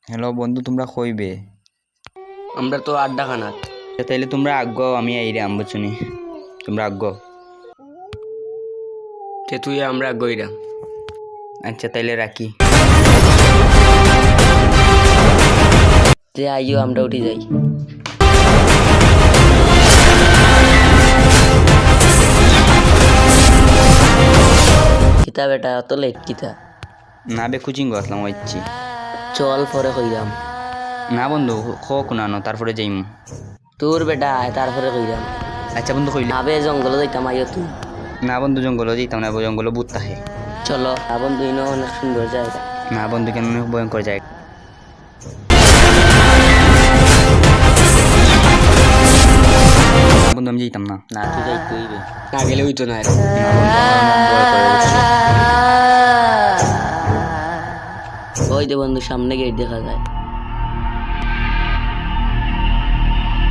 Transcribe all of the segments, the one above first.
Hello বন্ধু, তোমরা কইবে? আমরা তো আড্ডা খানাত। তাইলে তোমরা আগ্য, আমি আইরে আমবচুনি, তোমরা আগ্য। তে তুই আমরা গইরা। আচ্ছা তাইলে রাখি। তে আইও আমরা উঠে যাই। কিতা বেটা অত লেট কিতা? না বে কোচিং আসলাম ওইচ্ছি। চল পরে কইরাম। না বন্ধু, হোক না তারপরে যাইম। তোর বেটা তারপরে কইরাম। আচ্ছা বন্ধু কইলে। আবে জঙ্গলে যাইতাম আইও তুই। না বন্ধু, জঙ্গল যেতাম না, জঙ্গল ভূত থাকে। চলো বন্ধু, ইনো অনেক সুন্দর জায়গা। না বন্ধু, কেন অনেক ভয়ঙ্কর জায়গা। বন্ধু আমি যেতাম না। না তুই যাইতে হইবে, না গেলে হইতো না। না বন্ধু, আমার ভয় করে উঠছে। ওই দে বন্ধু, সামনে গেট দেখা যায়।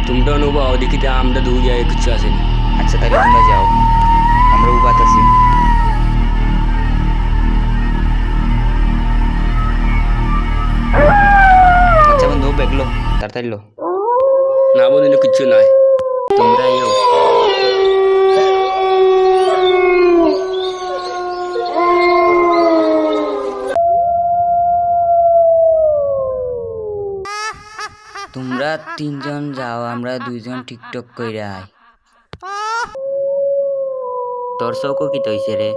তোমরা অনুভব দেখিতে আমরা দূর যাই, কিছু আসেনি। আচ্ছা তাহলে তোমরা যাও, আমরা উবাত আছি। আচ্ছা বন্ধু, বেগলো তাড়াতাড়ি লো। না বন্ধু কিচ্ছু নাই, তোমরা এও। তোমরা তিনজন যাও, আমরা দুইজন টিকটক কইরা আই। তোর চৌকো কি তৈছে রে?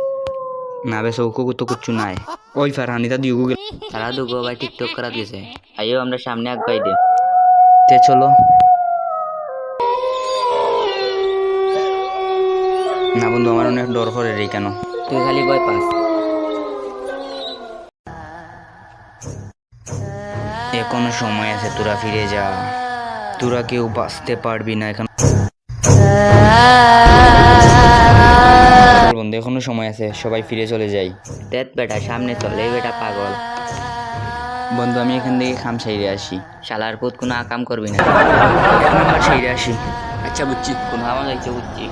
না বে চৌকো তো কিচ্ছু নাই। ওই ফারহানিতা দিও গুগল। তারা দুগো ভাই টিকটক করা দিয়েছে। আইও আমরা সামনে আগাই দে। তে চলো। না বন্ধু, আমার অনেক ডর করে রে। কেন? তুই খালি ভয় পাস। এখনো সময় আছে, তোরা ফিরে যা। তোরা কেউ বাঁচতে পারবি না এখন। বন্ধু এখনো সময় আছে, সবাই ফিরে চলে যাই। দেখ বেটা সামনে চলে, বেটা পাগল। বন্ধু আমি এখান থেকে খাম সাইরে আসি। শালার পুত কোনো আকাম করবি না। আমার সাইরে আসি। আচ্ছা বুঝছি, কোন হাওয়া যাইছে বুঝছি।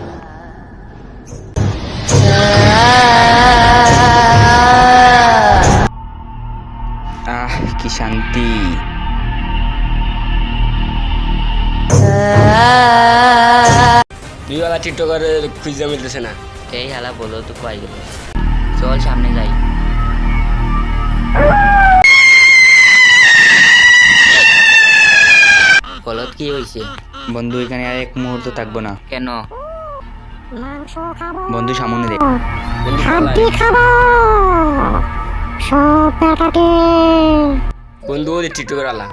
কি শান্তি। তুই ওলা টিকটকার খুঁজে মিলতেছে না। এই হালা বলো তো পাই গেল। চল সামনে যাই। বলত কি হয়েছে? বন্ধু এখানে আর এক মুহূর্ত থাকবো না। কেন? বন্ধু সামনে দেখ। বন্ধু ওদের টিকটকার আলা।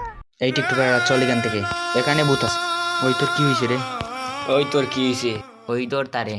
এই টিকটকার চল এখান থেকে, এখানে ভূত আছে। ওই তোর কি হয়েছে রে? ওই তোর কি হয়েছে? ওই তোর তারে